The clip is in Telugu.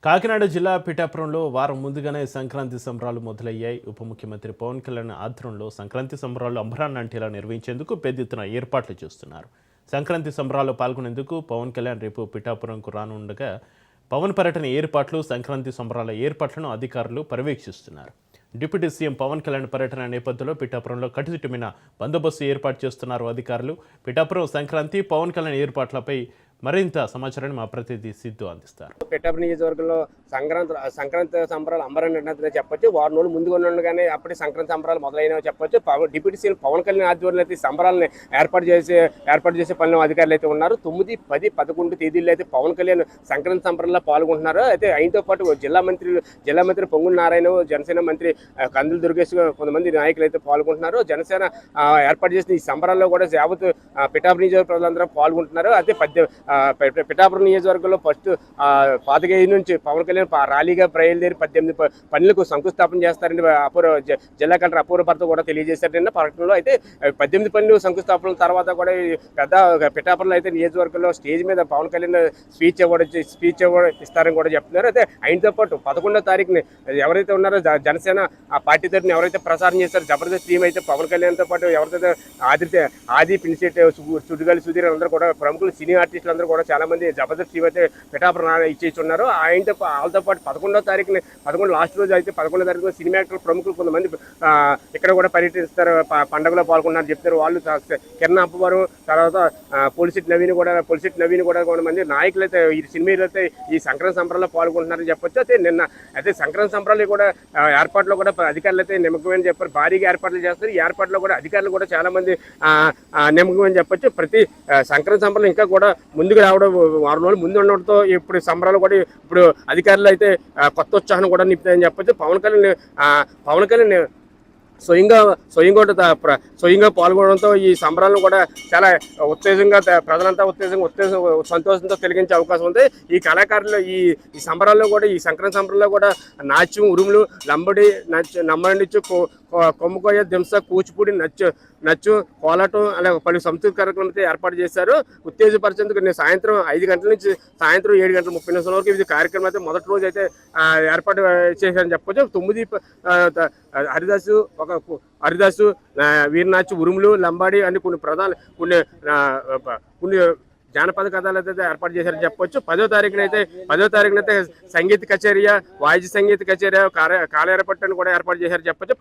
కాకినాడ జిల్లా పిఠాపురంలో వారం ముందుగానే సంక్రాంతి సంబరాలు మొదలయ్యాయి. ఉప ముఖ్యమంత్రి పవన్ కళ్యాణ్ ఆధ్వర్యంలో సంక్రాంతి సంబరాలు అంబరాన్నంటేలా నిర్వహించేందుకు పెద్ద ఎత్తున ఏర్పాట్లు చేస్తున్నారు. సంక్రాంతి సంబరాల్లో పాల్గొనేందుకు పవన్ కళ్యాణ్ రేపు పిఠాపురంకు రానుండగా పవన్ పర్యటన ఏర్పాట్లు, సంక్రాంతి సంబరాల ఏర్పాట్లను అధికారులు పర్యవేక్షిస్తున్నారు. డిప్యూటీ సీఎం పవన్ కళ్యాణ్ పర్యటన నేపథ్యంలో పిఠాపురంలో కట్టుదిట్టమైన బందోబస్తు ఏర్పాటు చేస్తున్నారు అధికారులు. పిఠాపురం సంక్రాంతి, పవన్ కళ్యాణ్ ఏర్పాట్లపై మరింత సమాచారాన్ని మా ప్రతినిధి సిద్ధు అందిస్తారు. పిఠాపురం నియోజకవర్గంలో సంక్రాంతి సంబరాలు అంబరాన్ని చెప్పొచ్చు. వారం రోజులు ముందుగా ఉండగానే అప్పటి సంక్రాంతి సంబరాలు మొదలైనవి చెప్పొచ్చు. డిప్యూటీ సీఎం పవన్ కళ్యాణ్ ఆధ్వర్యంలో అయితే సంబరాలను ఏర్పాటు చేసే పనులు అధికారులు అయితే ఉన్నారు. 9, 10, 11 తేదీల్లో అయితే పవన్ కళ్యాణ్ సంక్రాంతి సంబరాల్లో పాల్గొంటున్నారు. అయితే ఆయనతో పాటు జిల్లా మంత్రి పొంగుల నారాయణ, జనసేన మంత్రి కందుల దుర్గేష్, కొంతమంది నాయకులు అయితే పాల్గొంటున్నారు. జనసేన ఏర్పాటు చేసిన ఈ సంబరాల్లో కూడా యావత్ పిఠాపురం నియోజకవర్గ ప్రజలందరూ పాల్గొంటున్నారు. అయితే పిఠాపురం నియోజకవర్గంలో ఫస్ట్ 25 నుంచి పవన్ కళ్యాణ్ ర్యాలీగా బయలుదేరి 18 పనులకు శంకుస్థాపన చేస్తారని జిల్లా కలెక్టర్ అపూర్వ భర్త కూడా తెలియజేశారు నిన్న పర్యటనలో. అయితే 18 పనులు శంకుస్థాపన తర్వాత కూడా పెద్ద పిఠాపురంలో అయితే నియోజకవర్గంలో స్టేజ్ మీద పవన్ కళ్యాణ్ స్పీచ్ ఇస్తారని కూడా చెప్తున్నారు. అయితే ఆయనతో పాటు 11వ తారీఖుని ఎవరైతే ఉన్నారో జనసేన ఆ పార్టీ తరఫున ఎవరైతే ప్రసారం చేస్తారో జబర్దస్త్ టీం అయితే పవన్ కళ్యాణ్తో పాటు ఎవరైతే ఆది పినిశెట్టి, సుడిగాలి సుధీర్ అందరూ కూడా ప్రముఖులు, సినీ ఆర్టిస్టులు అందరూ కూడా చాలా మంది జబర్దస్త్ టీం అయితే పిఠాపురం ఇచ్చేసి ఉన్నారు. వాళ్ళతో పాటు 11వ తారీఖుని లాస్ట్ రోజు అయితే 11వ తారీఖున సినిమా యాక్టర్ ప్రముఖులు కొంతమంది ఇక్కడ కూడా పర్యటిస్తారు, పండుగలో పాల్గొన్నారని చెప్తారు. వాళ్ళు కిరణ్ అప్పవరం, తర్వాత పొలిసిట్ నవీన్ కూడా కొంతమంది నాయకులు అయితే ఈ సినిమాలు అయితే ఈ సంక్రాంతి సంబరాల్లో పాల్గొంటున్నారని చెప్పొచ్చు. అయితే సంక్రాంతి సంబరాలు కూడా ఏర్పాట్లో కూడా అధికారులు అయితే నిమగ్నమని చెప్పారు. భారీగా ఏర్పాట్లు చేస్తారు. ఈ ఏర్పాట్లో కూడా అధికారులు కూడా చాలా మంది నిమగ్నమని చెప్పొచ్చు. ప్రతి సంక్రాంతి సంబరాలు ఇంకా కూడా ముందుకు రావడం, వారం రోజులు ముందు ఉండడంతో ఇప్పుడు సంబరాలు కూడా ఇప్పుడు అధికారులు అయితే కొత్త ఉత్సాహం కూడా నింపుతాయని చెప్పొచ్చు. పవన్ కళ్యాణ్ స్వయంగా పాల్గొనడంతో ఈ సంబరాలను కూడా చాలా ఉత్తేజంగా ప్రజలంతా సంతోషంతో తిరిగించే అవకాశం ఉంది. ఈ కళాకారులు ఈ సంబరాల్లో కూడా, ఈ సంక్రాంతి సంబరాల్లో కూడా నాట్యం, ఉరుములు, లంబడి, నమ్మడిచ్చు, కొమ్ముకోయ, దింస, కూచిపూడి, నచ్చు, కోలాటం, అలాగే పలు సంస్కృతి కార్యక్రమాలు ఏర్పాటు చేశారు. ఉత్తేజపరిచేందుకు నేను సాయంత్రం 5 గంటల నుంచి సాయంత్రం 7:30 వరకు ఇది కార్యక్రమం అయితే మొదటి రోజు అయితే ఏర్పాటు చేశారని చెప్పొచ్చు. 9 హరిదాసు, వీరనాచు, ఉరుములు, లంబాడి అని కొన్ని జానపద కథలు అయితే ఏర్పాటు చేశారని చెప్పొచ్చు. 10వ తారీఖునైతే సంగీత కచేరీ, వాయిద్య సంగీత కచేరీ, కాలేరపట్టని కూడా ఏర్పాటు చేశారని చెప్పొచ్చు.